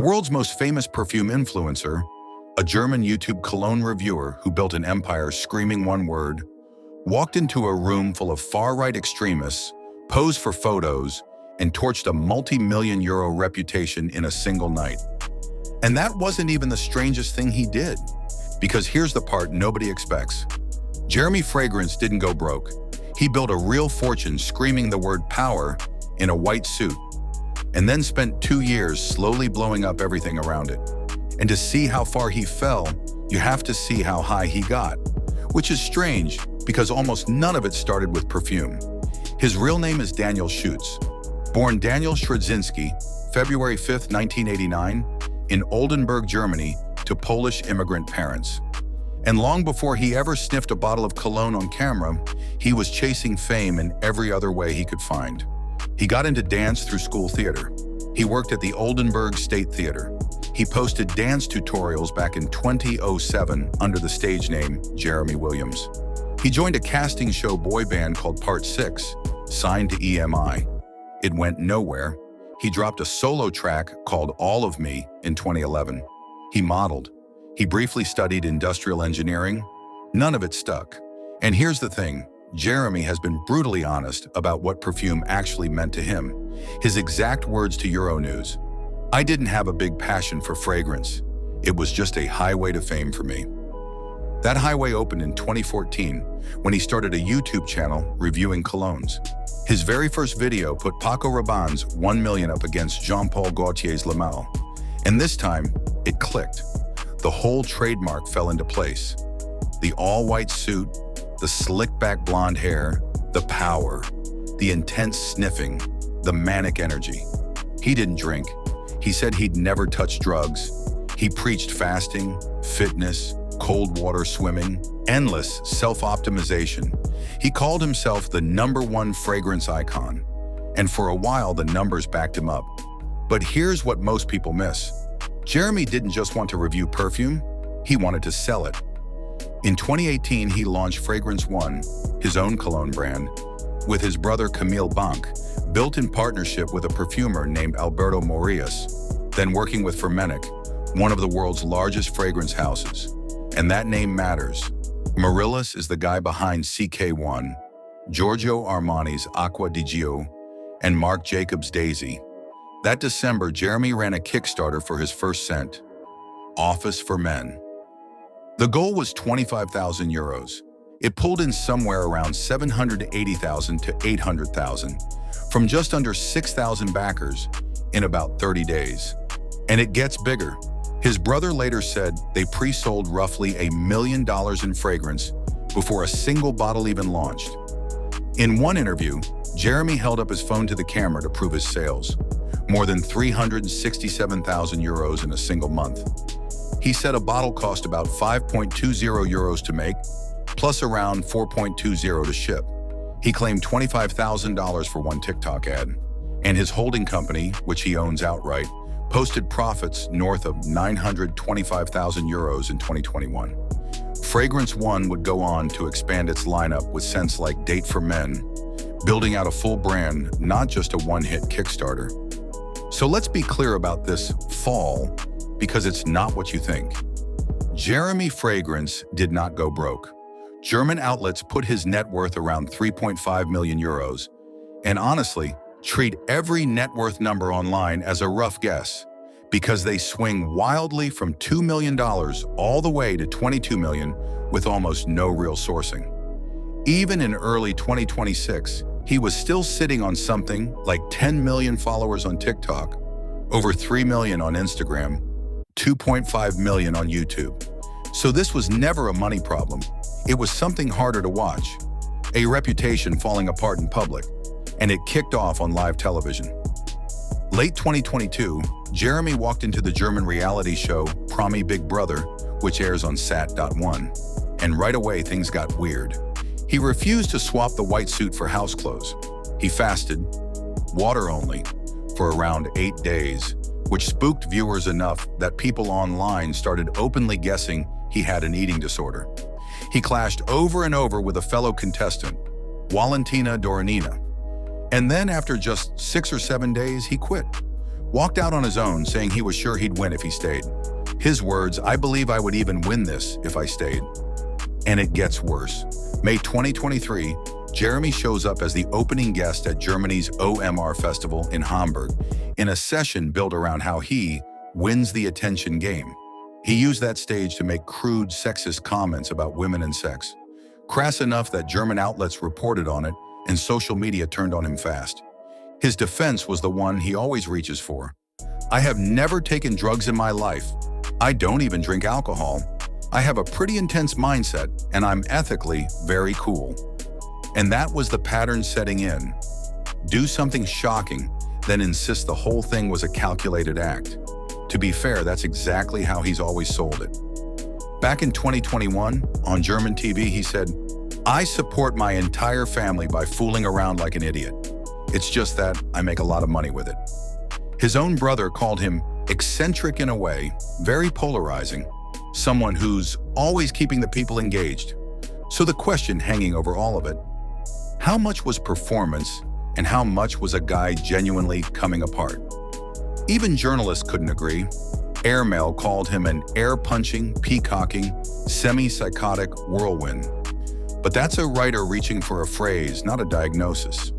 world's most famous perfume influencer, a German YouTube cologne reviewer who built an empire screaming one word, walked into a room full of far-right extremists, posed for photos, and torched a multi-million-euro reputation in a single night. And that wasn't even the strangest thing he did, because here's the part nobody expects. Jeremy Fragrance didn't go broke. He built a real fortune screaming the word power in a white suit, and then spent 2 years slowly blowing up everything around it. And to see how far he fell, you have to see how high he got, which is strange because almost none of it started with perfume. His real name is Daniel Schutz. Born Daniel Schrodzinski, February 5, 1989, in Oldenburg, Germany, to Polish immigrant parents. And long before he ever sniffed a bottle of cologne on camera, he was chasing fame in every other way he could find. He got into dance through school theater. He worked at the Oldenburg State Theater. He posted dance tutorials back in 2007 under the stage name Jeremy Williams. He joined a casting show boy band called Part 6, signed to EMI. It went nowhere. He dropped a solo track called All of Me in 2011. He modeled. He briefly studied industrial engineering. None of it stuck. And here's the thing. Jeremy has been brutally honest about what perfume actually meant to him. His exact words to Euronews: "I didn't have a big passion for fragrance. It was just a highway to fame for me." That highway opened in 2014 when he started a YouTube channel reviewing colognes. His very first video put Paco Rabanne's 1 million up against Jean-Paul Gaultier's La Mal. And this time, it clicked. The whole trademark fell into place. The all-white suit, the slick-back blonde hair, the power, the intense sniffing, the manic energy. He didn't drink. He said he'd never touched drugs. He preached fasting, fitness, cold water swimming, endless self-optimization. He called himself the #1 fragrance icon. And for a while, the numbers backed him up. But here's what most people miss. Jeremy didn't just want to review perfume, he wanted to sell it. In 2018, he launched Fragrance One, his own cologne brand, with his brother Camille Bank, built in partnership with a perfumer named Alberto Morillas, then working with Firmenich, one of the world's largest fragrance houses. And that name matters. Morillas is the guy behind CK1, Giorgio Armani's Acqua di Gio, and Marc Jacobs' Daisy. That December, Jeremy ran a Kickstarter for his first scent, Office for Men. The goal was 25,000 euros. It pulled in somewhere around 780,000 to 800,000 from just under 6,000 backers in about 30 days. And it gets bigger. His brother later said they pre-sold roughly $1 million in fragrance before a single bottle even launched. In one interview, Jeremy held up his phone to the camera to prove his sales, more than 367,000 euros in a single month. He said a bottle cost about 5.20 euros to make, plus around 4.20 to ship. He claimed $25,000 for one TikTok ad, and his holding company, which he owns outright, posted profits north of 925,000 euros in 2021. Fragrance One would go on to expand its lineup with scents like Date for Men, building out a full brand, not just a one-hit Kickstarter. So let's be clear about this fall, because it's not what you think. Jeremy Fragrance did not go broke. German outlets put his net worth around 3.5 million euros, and honestly, treat every net worth number online as a rough guess, because they swing wildly from $2 million all the way to 22 million with almost no real sourcing. Even in early 2026, he was still sitting on something like 10 million followers on TikTok, over 3 million on Instagram, 2.5 million on YouTube. So this was never a money problem. It was something harder to watch, a reputation falling apart in public, and it kicked off on live television. Late 2022, Jeremy walked into the German reality show Promi Big Brother, which airs on Sat.1, and right away things got weird. He refused to swap the white suit for house clothes. He fasted, water only, for around 8 days, which spooked viewers enough that people online started openly guessing he had an eating disorder. He clashed over and over with a fellow contestant, Valentina Doronina. And then after just 6 or 7 days, he quit. walked out on his own saying he was sure he'd win if he stayed. His words, "I believe I would even win this if I stayed." And it gets worse. May 2023, Jeremy shows up as the opening guest at Germany's OMR Festival in Hamburg in a session built around how he wins the attention game. He used that stage to make crude, sexist comments about women and sex, crass enough that German outlets reported on it and social media turned on him fast. His defense was the one he always reaches for. "I have never taken drugs in my life. I don't even drink alcohol. I have a pretty intense mindset, and I'm ethically very cool." And that was the pattern setting in. Do something shocking, then insist the whole thing was a calculated act. To be fair, that's exactly how he's always sold it. Back in 2021, on German TV, he said, "I support my entire family by fooling around like an idiot. It's just that I make a lot of money with it." His own brother called him eccentric in a way, very polarizing, someone who's always keeping the people engaged. So the question hanging over all of it, how much was performance and how much was a guy genuinely coming apart? Even journalists couldn't agree. Airmail called him an air-punching, peacocking, semi-psychotic whirlwind. But that's a writer reaching for a phrase, not a diagnosis.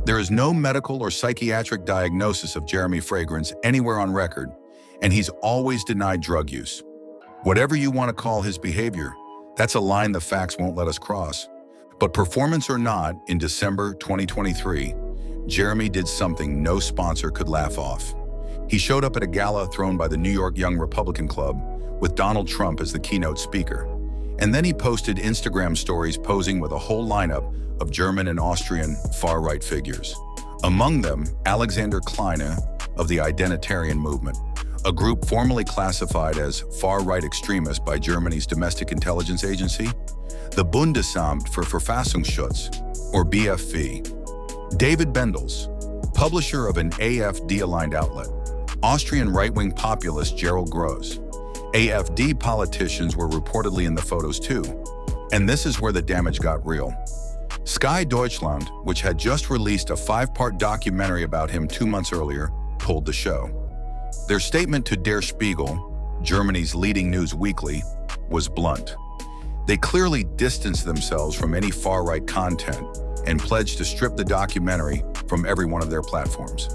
There is no medical or psychiatric diagnosis of Jeremy Fragrance anywhere on record, and he's always denied drug use. Whatever you want to call his behavior, that's a line the facts won't let us cross. But performance or not, in December 2023, Jeremy did something no sponsor could laugh off. He showed up at a gala thrown by the New York Young Republican Club with Donald Trump as the keynote speaker. And then he posted Instagram stories posing with a whole lineup of German and Austrian far-right figures. Among them, Alexander Kleine of the Identitarian movement, a group formerly classified as far-right extremists by Germany's domestic intelligence agency, the Bundesamt für Verfassungsschutz, or BFV. David Bendels, publisher of an AfD-aligned outlet, Austrian right-wing populist Gerald Gross. AfD politicians were reportedly in the photos too. And this is where the damage got real. Sky Deutschland, which had just released a 5-part documentary about him 2 months earlier, pulled the show. Their statement to Der Spiegel, Germany's leading news weekly, was blunt. They clearly distanced themselves from any far-right content and pledged to strip the documentary from every one of their platforms.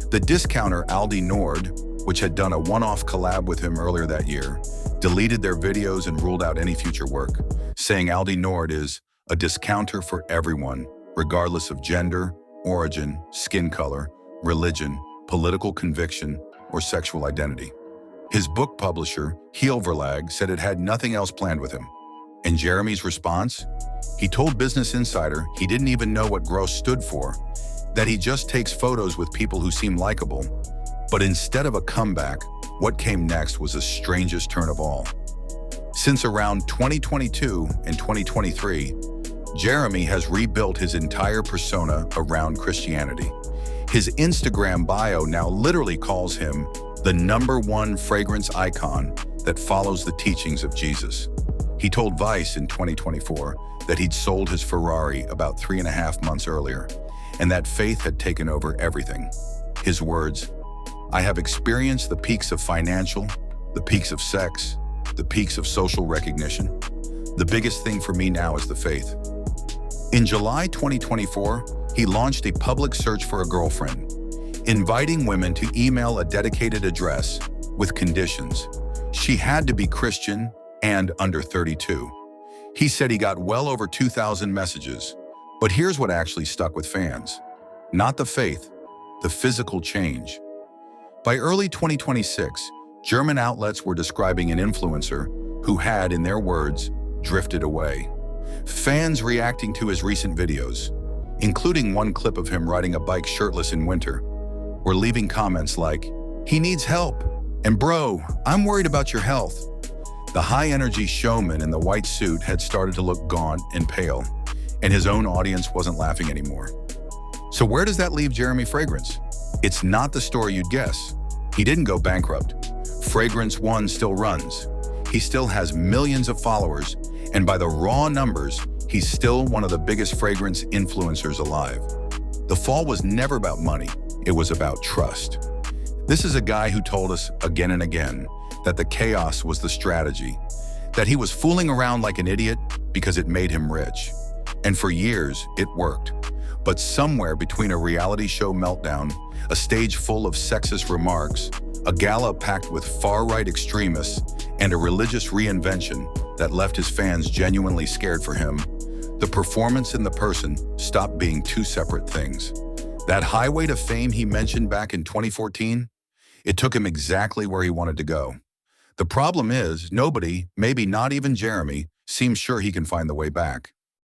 The discounter Aldi Nord, which had done a one-off collab with him earlier that year, deleted their videos and ruled out any future work, saying Aldi Nord is a discounter for everyone, regardless of gender, origin, skin color, religion, political conviction, or sexual identity. His book publisher, Heel Verlag, said it had nothing else planned with him. And Jeremy's response? He told Business Insider he didn't even know what Gross stood for, that he just takes photos with people who seem likable. But instead of a comeback, what came next was the strangest turn of all. Since around 2022 and 2023, Jeremy has rebuilt his entire persona around Christianity. His Instagram bio now literally calls him the #1 fragrance icon that follows the teachings of Jesus. He told Vice in 2024 that he'd sold his Ferrari about 3.5 months earlier, and that faith had taken over everything. His words, "I have experienced the peaks of financial, the peaks of sex, the peaks of social recognition. The biggest thing for me now is the faith." In July 2024, he launched a public search for a girlfriend, inviting women to email a dedicated address with conditions. She had to be Christian and under 32. He said he got well over 2,000 messages. But here's what actually stuck with fans. Not the faith, the physical change. By early 2026, German outlets were describing an influencer who had, in their words, drifted away. Fans reacting to his recent videos, including one clip of him riding a bike shirtless in winter, were leaving comments like, "He needs help," and "Bro, I'm worried about your health." The high-energy showman in the white suit had started to look gaunt and pale, and his own audience wasn't laughing anymore. So where does that leave Jeremy Fragrance? It's not the story you'd guess. He didn't go bankrupt. Fragrance One still runs. He still has millions of followers, and by the raw numbers, he's still one of the biggest fragrance influencers alive. The fall was never about money, it was about trust. This is a guy who told us again and again that the chaos was the strategy, that he was fooling around like an idiot because it made him rich. And for years, it worked. But somewhere between a reality show meltdown, a stage full of sexist remarks, a gala packed with far-right extremists, and a religious reinvention that left his fans genuinely scared for him, the performance and the person stopped being two separate things. That highway to fame he mentioned back in 2014, it took him exactly where he wanted to go. The problem is, nobody, maybe not even Jeremy, seems sure he can find the way back.